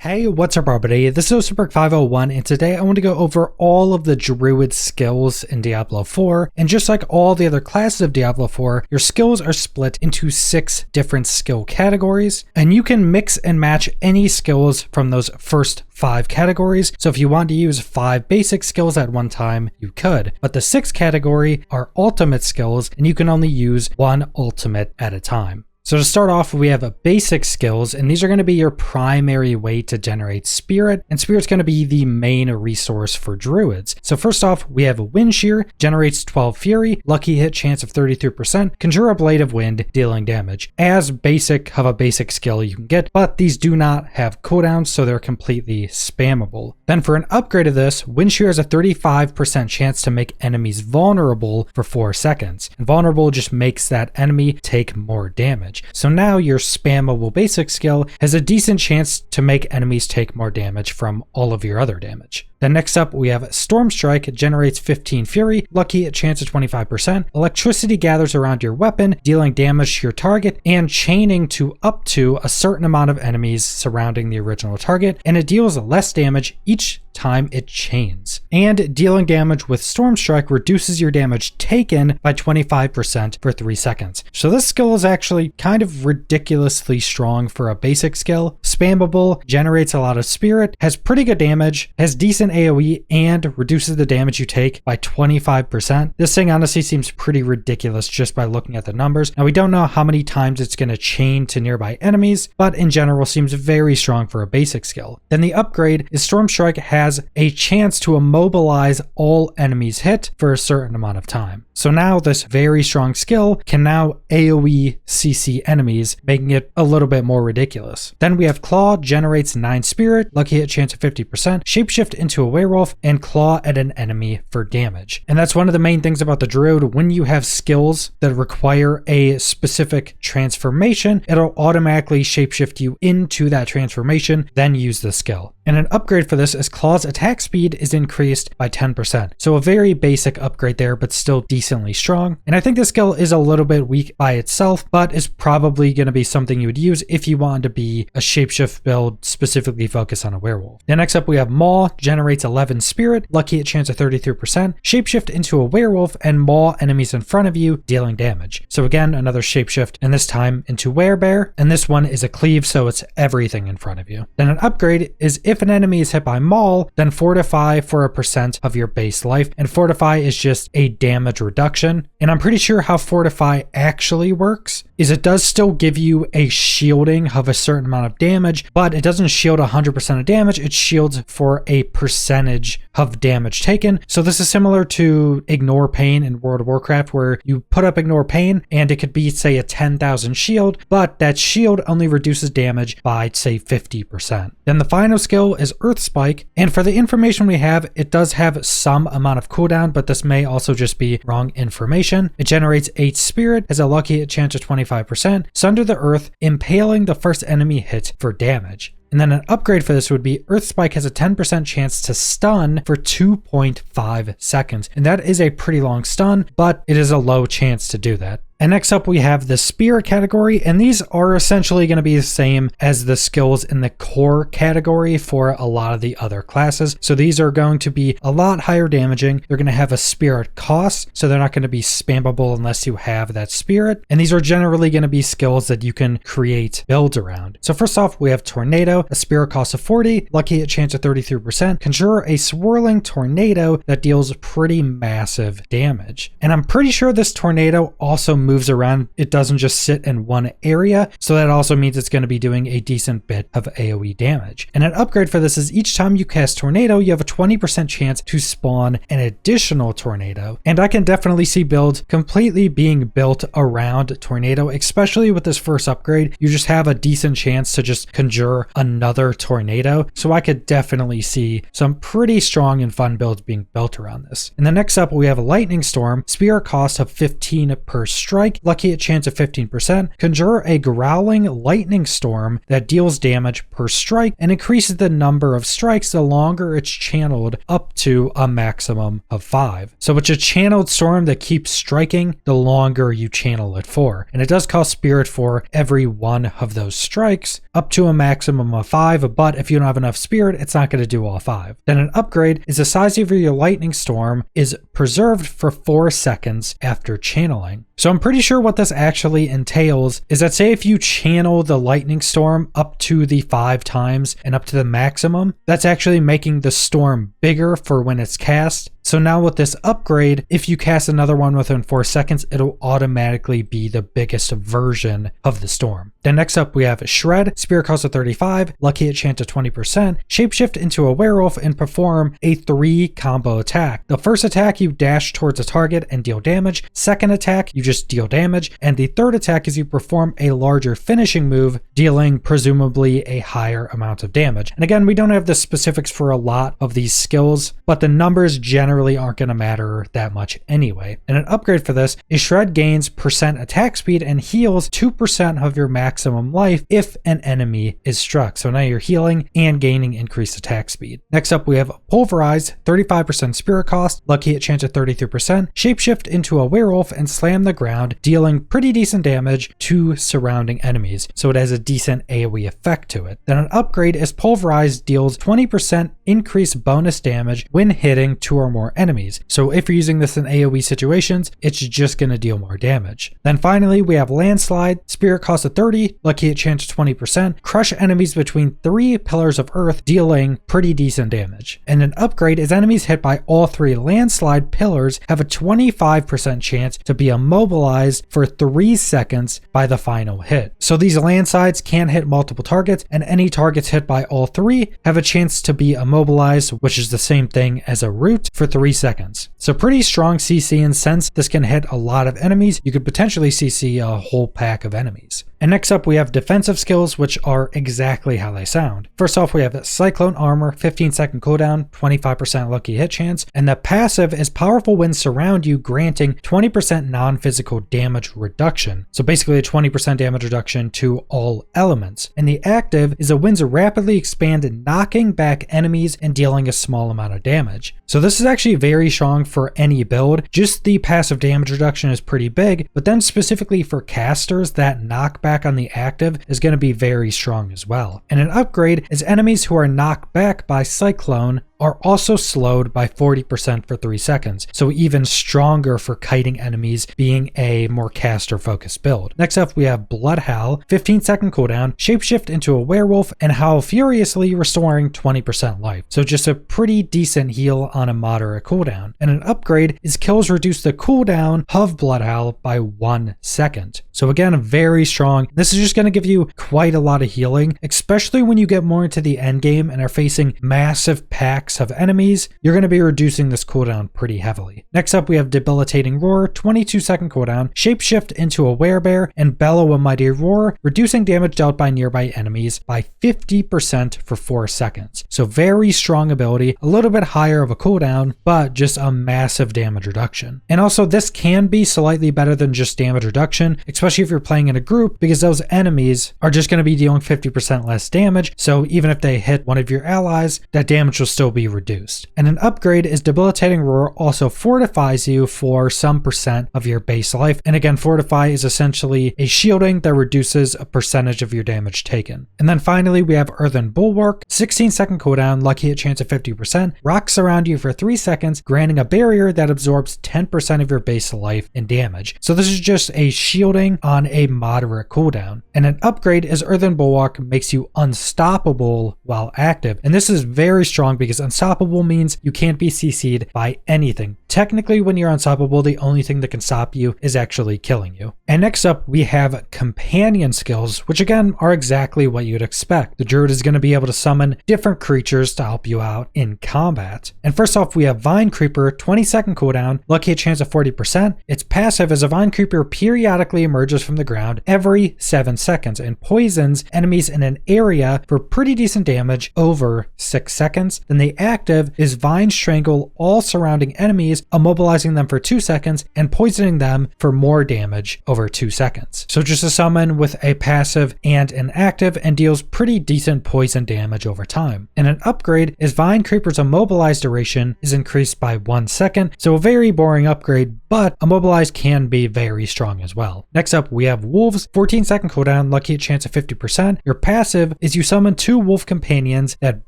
Hey, what's up everybody? This is Superk501 and today I want to go over all of the Druid skills in Diablo 4. And just like all the other classes of Diablo 4, your skills are split into 6 different skill categories, and you can mix and match any skills from those first 5 categories. So if you want to use 5 basic skills at one time, you could. But the 6th category are ultimate skills, and you can only use 1 ultimate at a time. So to start off, we have basic skills, and these are going to be your primary way to generate spirit, and spirit's going to be the main resource for druids. So first off, we have Wind Shear, generates 12 fury, lucky hit chance of 33%, conjure a blade of wind, dealing damage. As basic of a basic skill you can get, but these do not have cooldowns, so they're completely spammable. Then for an upgrade of this, Wind Shear has a 35% chance to make enemies vulnerable for 4 seconds, and vulnerable just makes that enemy take more damage. So now your spammable basic skill has a decent chance to make enemies take more damage from all of your other damage. Then next up, we have Storm Strike. It generates 15 fury, lucky at chance of 25%. Electricity gathers around your weapon, dealing damage to your target, and chaining to up to a certain amount of enemies surrounding the original target, and it deals less damage each time it chains. And dealing damage with Storm Strike reduces your damage taken by 25% for 3 seconds. So this skill is actually kind of ridiculously strong for a basic skill. Spammable, generates a lot of spirit, has pretty good damage, has decent AoE, and reduces the damage you take by 25%. This thing honestly seems pretty ridiculous just by looking at the numbers. Now we don't know how many times it's going to chain to nearby enemies, but in general seems very strong for a basic skill. Then the upgrade is Storm Strike has a chance to immobilize all enemies hit for a certain amount of time. So now this very strong skill can now AoE CC enemies, making it a little bit more ridiculous. Then we have Claw, generates 9 spirit, lucky hit chance of 50%, shapeshift into a werewolf, and claw at an enemy for damage. And that's one of the main things about the druid. When you have skills that require a specific transformation, it'll automatically shapeshift you into that transformation, then use the skill. And an upgrade for this is Claw's attack speed is increased by 10%. So a very basic upgrade there, but still decently strong. And I think this skill is a little bit weak by itself, but is probably going to be something you would use if you wanted to be a shapeshift build specifically focused on a werewolf. Then next up we have Maw, generates 11 spirit, lucky at chance of 33%, shapeshift into a werewolf, and maul enemies in front of you, dealing damage. So again, another shapeshift, and this time into werebear, and this one is a cleave, so it's everything in front of you. Then an upgrade is if an enemy is hit by maul, then fortify for a percent of your base life, and fortify is just a damage reduction. And I'm pretty sure how fortify actually works is it does still give you a shielding of a certain amount of damage, but it doesn't shield 100% of damage, it shields for a percentage of damage taken. So this is similar to Ignore Pain in World of Warcraft, where you put up Ignore Pain and it could be, say, a 10,000 shield, but that shield only reduces damage by, say, 50%. Then the final skill is Earth Spike, and for the information we have, it does have some amount of cooldown, but this may also just be wrong information. It generates 8 spirit, has a lucky chance of 25%, sunder the earth, impaling the first enemy hit for damage. And then an upgrade for this would be Earth Spike has a 10% chance to stun for 2.5 seconds. And that is a pretty long stun, but it is a low chance to do that. And next up we have the spirit category, and these are essentially going to be the same as the skills in the core category for a lot of the other classes. So these are going to be a lot higher damaging. They're going to have a spirit cost, so they're not going to be spammable unless you have that spirit. And these are generally going to be skills that you can create builds around. So first off, we have Tornado, a spirit cost of 40, lucky at chance of 33%, conjure a swirling tornado that deals pretty massive damage. And I'm pretty sure this tornado also moves around. It doesn't just sit in one area, so that also means it's going to be doing a decent bit of AoE damage. And an upgrade for this is each time you cast Tornado, you have a 20% chance to spawn an additional tornado. And I can definitely see builds completely being built around Tornado, especially with this first upgrade. You just have a decent chance to just conjure another tornado. So I could definitely see some pretty strong and fun builds being built around this. And then next up, we have a Lightning Storm, spirit cost of 15 per strike. strike, lucky at chance of 15%. Conjure a growling lightning storm that deals damage per strike and increases the number of strikes the longer it's channeled up to a maximum of 5. So it's a channeled storm that keeps striking the longer you channel it for. And it does cost spirit for every one of those strikes up to a maximum of 5, but if you don't have enough spirit, it's not going to do all 5. Then an upgrade is the size of your lightning storm is preserved for 4 seconds after channeling. So I'm pretty sure what this actually entails is that, say if you channel the lightning storm up to the 5 times and up to the maximum, that's actually making the storm bigger for when it's cast. So now with this upgrade, if you cast another one within 4 seconds, it'll automatically be the biggest version of the storm. Then next up we have Shred, spirit cost of 35, lucky at chance of 20%, shapeshift into a werewolf and perform a 3 combo attack. The first attack you dash towards a target and deal damage, second attack you just deal damage, and the third attack is you perform a larger finishing move, dealing presumably a higher amount of damage. And again, we don't have the specifics for a lot of these skills, but the numbers generally aren't going to matter that much anyway. And an upgrade for this is Shred gains % attack speed and heals 2% of your maximum life if an enemy is struck. So now you're healing and gaining increased attack speed. Next up we have Pulverize, 35% spirit cost, lucky at chance of 33%, shapeshift into a werewolf and slam the ground, dealing pretty decent damage to surrounding enemies. So it has a decent AoE effect to it. Then an upgrade is Pulverize deals 20% increased bonus damage when hitting 2 or more enemies. So if you're using this in AoE situations, it's just going to deal more damage. Then finally we have Landslide, spirit cost of 30, lucky at chance of 20%, crush enemies between 3 pillars of earth, dealing pretty decent damage. And an upgrade is enemies hit by all 3 landslide pillars have a 25% chance to be immobilized for 3 seconds by the final hit. So these landslides can hit multiple targets, and any targets hit by all 3 have a chance to be immobilized, which is the same thing as a root, for 3 seconds. So pretty strong CC, and since this can hit a lot of enemies, you could potentially CC a whole pack of enemies. And next up we have defensive skills, which are exactly how they sound. First off we have Cyclone Armor, 15-second cooldown, 25% lucky hit chance, and the passive is powerful winds surround you, granting 20% non-physical damage reduction. So basically a 20% damage reduction to all elements. And the active is the winds rapidly expand, knocking back enemies and dealing a small amount of damage. So this is actually very strong for any build. Just the passive damage reduction is pretty big, but then specifically for casters, that knockback on the active is going to be very strong as well. And an upgrade is enemies who are knocked back by Cyclone are also slowed by 40% for 3 seconds, so even stronger for kiting enemies, being a more caster focused build. Next up we have Bloodhowl, 15-second cooldown, shapeshift into a werewolf and howl furiously, restoring 20% life. So just a pretty decent heal on a moderate cooldown. And an upgrade is kills reduce the cooldown of Bloodhowl by 1 second. So again, very strong. This is just going to give you quite a lot of healing, especially when you get more into the end game and are facing massive packs of enemies. You're going to be reducing this cooldown pretty heavily. Next up we have Debilitating Roar, 22-second cooldown, shapeshift into a werebear and bellow a mighty roar, reducing damage dealt by nearby enemies by 50% for 4 seconds. So very strong ability, a little bit higher of a cooldown, but just a massive damage reduction. And also this can be slightly better than just damage reduction, especially if you're playing in a group, because those enemies are just going to be dealing 50% less damage. So even if they hit one of your allies, that damage will still be reduced. And an upgrade is Debilitating Roar also fortifies you for some percent of your base life. And again, fortify is essentially a shielding that reduces a percentage of your damage taken. And then finally we have Earthen Bulwark, 16-second cooldown, lucky at chance of 50%, rocks around you for 3 seconds, granting a barrier that absorbs 10% of your base life and damage. So this is just a shielding on a moderate cooldown. And an upgrade is Earthen Bulwark makes you unstoppable while active. And this is very strong because unstoppable means you can't be CC'd by anything. Technically, when you're unstoppable, the only thing that can stop you is actually killing you. And next up, we have companion skills, which again are exactly what you'd expect. The Druid is going to be able to summon different creatures to help you out in combat. And first off, we have Vine Creeper, 20-second cooldown, lucky at chance of 40%. Its passive is a Vine Creeper periodically emerges from the ground every 7 seconds and poisons enemies in an area for pretty decent damage over 6 seconds. Then the active is Vine Strangle all surrounding enemies enemies, immobilizing them for 2 seconds, and poisoning them for more damage over 2 seconds. So just a summon with a passive and an active, and deals pretty decent poison damage over time. And an upgrade is Vine Creeper's immobilize duration is increased by 1 second, so a very boring upgrade, but immobilize can be very strong as well. Next up, we have Wolves, 14-second cooldown, lucky hit chance of 50%. Your passive is you summon 2 wolf companions that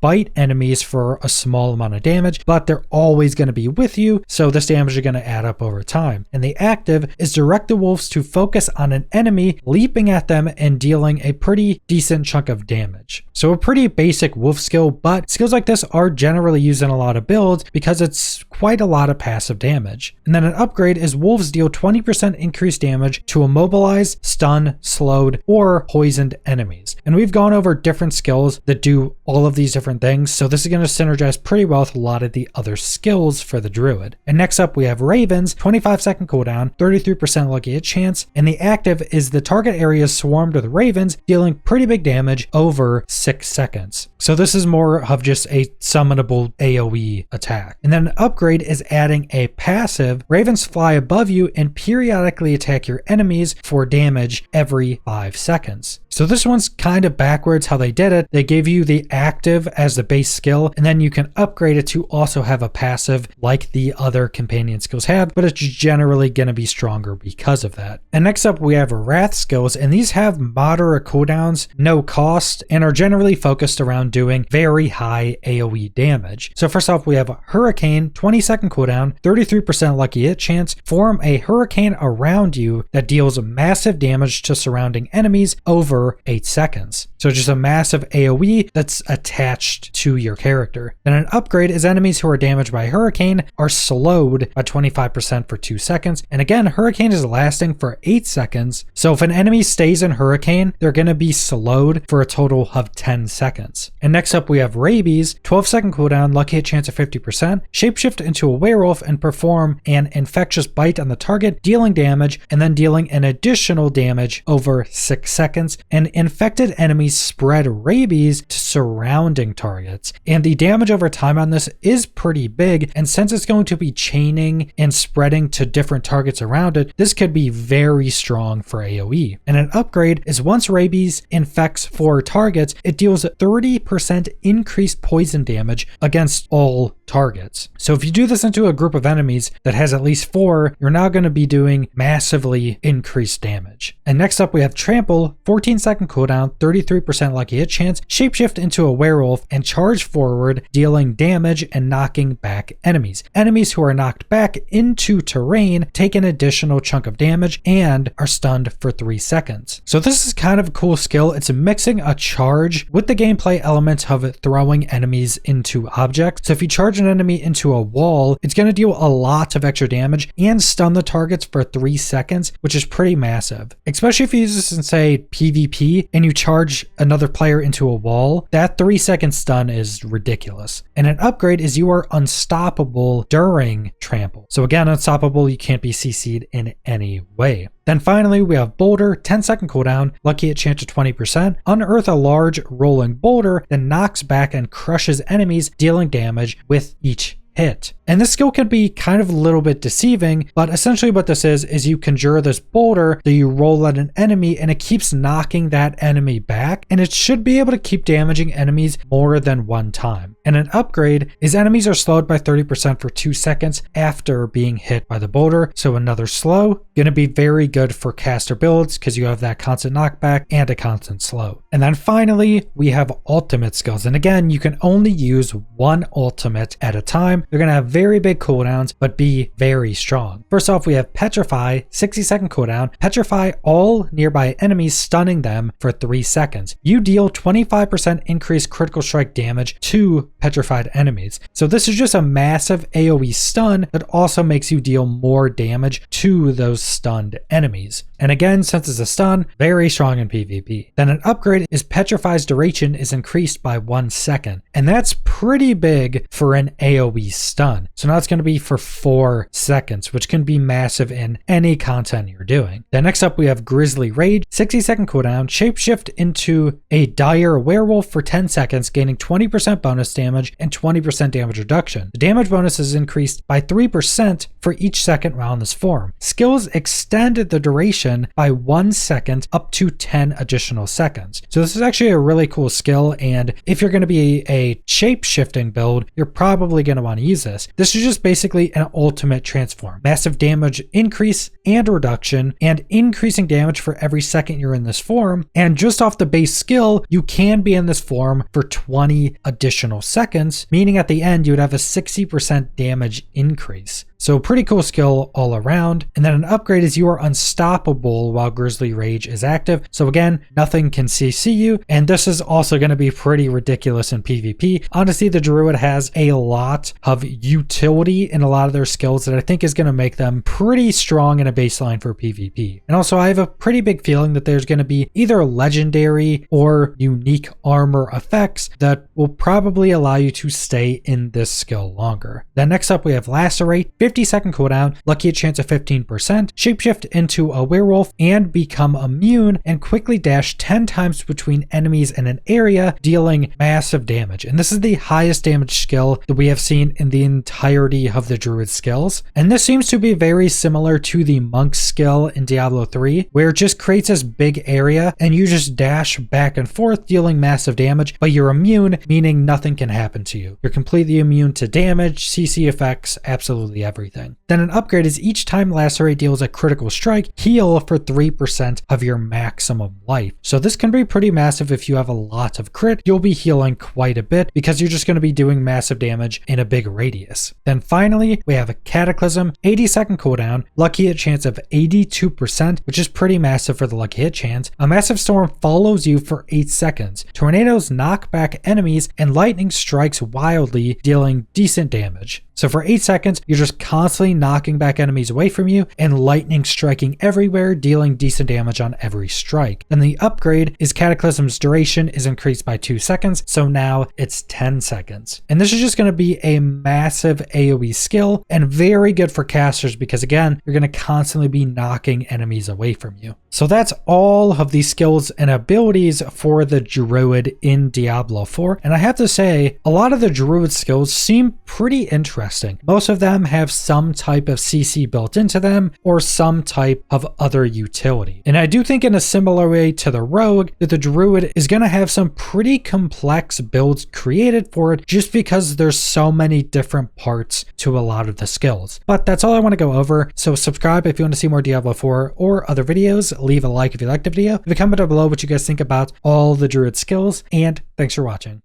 bite enemies for a small amount of damage, but they're always going to be with you, so this damage is going to add up over time. And the active is direct the wolves to focus on an enemy, leaping at them and dealing a pretty decent chunk of damage. So a pretty basic wolf skill, but skills like this are generally used in a lot of builds because it's quite a lot of passive damage. And then an upgrade is wolves deal 20% increased damage to immobilize, stun, slowed, or poisoned enemies. And we've gone over different skills that do all of these different things, so this is going to synergize pretty well with a lot of the other skills for the druid. And next up we have Ravens, 25-second cooldown, 33% lucky hit chance, and the active is the target area is swarmed with ravens, dealing pretty big damage over 6 seconds. So this is more of just a summonable AoE attack. And then an upgrade is adding a passive. Ravens fly above you and periodically attack your enemies for damage every 5 seconds. So this one's kind of backwards how they did it. They gave you the active as the base skill, and then you can upgrade it to also have a passive like the other companion skills have, but it's generally going to be stronger because of that. And next up we have Wrath skills, and these have moderate cooldowns, no cost, and are generally focused around doing very high AoE damage. So first off we have Hurricane, 20-second cooldown, 33% lucky hit chance. Form a hurricane around you that deals massive damage to surrounding enemies over 8 seconds. So just a massive AoE that's attached to your character. Then an upgrade is enemies who are damaged by hurricane are slowed by 25% for 2 seconds. And again, hurricane is lasting for 8 seconds. So if an enemy stays in hurricane, they're going to be slowed for a total of 10 seconds. And next up we have Rabies, 12-second cooldown, lucky hit chance of 50%, shapeshift into a werewolf and perform an infectious bite on the target, dealing damage and then dealing an additional damage over 6 seconds. And infected enemies spread rabies to surrounding targets. And the damage over time on this is pretty big, and since it's going to be chaining and spreading to different targets around it, this could be very strong for AoE. And an upgrade is once rabies infects 4 targets, it deals 30% increased poison damage against all targets. So if you do this into a group of enemies that has at least 4, you're now going to be doing massively increased damage. And next up we have Trample, 14-second cooldown, 33% lucky hit chance, shapeshift into a werewolf and charge forward, dealing damage and knocking back enemies. Enemies who are knocked back into terrain take an additional chunk of damage and are stunned for 3 seconds. So this is kind of a cool skill. It's mixing a charge with the gameplay element of throwing enemies into objects. So if you charge an enemy into a wall, it's going to deal a lot of extra damage and stun the targets for 3 seconds, which is pretty massive. Especially if you use this in, say, PvP and you charge another player into a wall, that 3-second stun is ridiculous. And an upgrade is you are unstoppable during trample. So again, unstoppable, you can't be CC'd in any way. Then finally, we have Boulder, 10-second cooldown, lucky hit chance of 20%. Unearth a large rolling boulder that knocks back and crushes enemies, dealing damage with each hit. And this skill can be kind of a little bit deceiving, but essentially what this is you conjure this boulder that you roll at an enemy and it keeps knocking that enemy back, and it should be able to keep damaging enemies more than one time. And an upgrade is enemies are slowed by 30% for 2 seconds after being hit by the boulder. So another slow, going to be very good for caster builds because you have that constant knockback and a constant slow. And then finally, we have ultimate skills. And again, you can only use one ultimate at a time. They're going to have very big cooldowns, but be very strong. First off, we have Petrify, 60-second cooldown. Petrify all nearby enemies, stunning them for 3 seconds. You deal 25% increased critical strike damage to petrified enemies. So this is just a massive AoE stun that also makes you deal more damage to those stunned enemies. And again, since it's a stun, very strong in PvP. Then an upgrade is Petrify's duration is increased by 1 second. And that's pretty big for an AoE stun. So now it's going to be for 4 seconds, which can be massive in any content you're doing. Then next up we have Grizzly Rage, 60-second cooldown, shapeshift into a dire werewolf for 10 seconds, gaining 20% bonus damage and 20% damage reduction. The damage bonus is increased by 3% for each second while in this form. Skills extended the duration by 1 second up to 10 additional seconds. So this is actually a really cool skill, and if you're going to be a shape-shifting build, you're probably going to want to use this. This is just basically an ultimate transform. Massive damage increase and reduction, and increasing damage for every second you're in this form. And just off the base skill, you can be in this form for 20 additional seconds, meaning at the end you would have a 60% damage increase. So pretty cool skill all around. And then an upgrade is you are unstoppable while Grizzly Rage is active. So again, nothing can CC you. And this is also going to be pretty ridiculous in PvP. Honestly, the Druid has a lot of utility in a lot of their skills that I think is going to make them pretty strong in a baseline for PvP. And also I have a pretty big feeling that there's going to be either legendary or unique armor effects that will probably allow you to stay in this skill longer. Then next up we have Lacerate, 50-second cooldown, lucky a chance of 15%, shapeshift into a werewolf and become immune, and quickly dash 10 times between enemies in an area, dealing massive damage. And this is the highest damage skill that we have seen in the entirety of the Druid skills. And this seems to be very similar to the Monk skill in Diablo 3, where it just creates this big area and you just dash back and forth, dealing massive damage, but you're immune, meaning nothing can happen to you. You're completely immune to damage, CC effects, absolutely everything. Then an upgrade is each time Lacerate deals a critical strike, heal for 3% of your maximum life. So this can be pretty massive if you have a lot of crit. You'll be healing quite a bit because you're just going to be doing massive damage in a big radius. Then finally, we have a Cataclysm, 80-second cooldown, lucky hit chance of 82%, which is pretty massive for the lucky hit chance. A massive storm follows you for 8 seconds. Tornadoes knock back enemies and lightning strikes wildly, dealing decent damage. So for 8 seconds, you're just constantly knocking back enemies away from you and lightning striking everywhere, dealing decent damage on every strike. Then the upgrade is Cataclysm's duration is increased by 2 seconds, so now it's 10 seconds. And this is just going to be a massive AoE skill and very good for casters because again, you're going to constantly be knocking enemies away from you. So that's all of the skills and abilities for the Druid in Diablo 4. And I have to say, a lot of the Druid skills seem pretty interesting. Most of them have some type of CC built into them or some type of other utility. And I do think in a similar way to the Rogue, that the Druid is going to have some pretty complex builds created for it just because there's so many different parts to a lot of the skills. But that's all I want to go over. So subscribe if you want to see more Diablo 4 or other videos. Leave a like if you liked the video. Leave a comment down below what you guys think about all the Druid skills, and thanks for watching.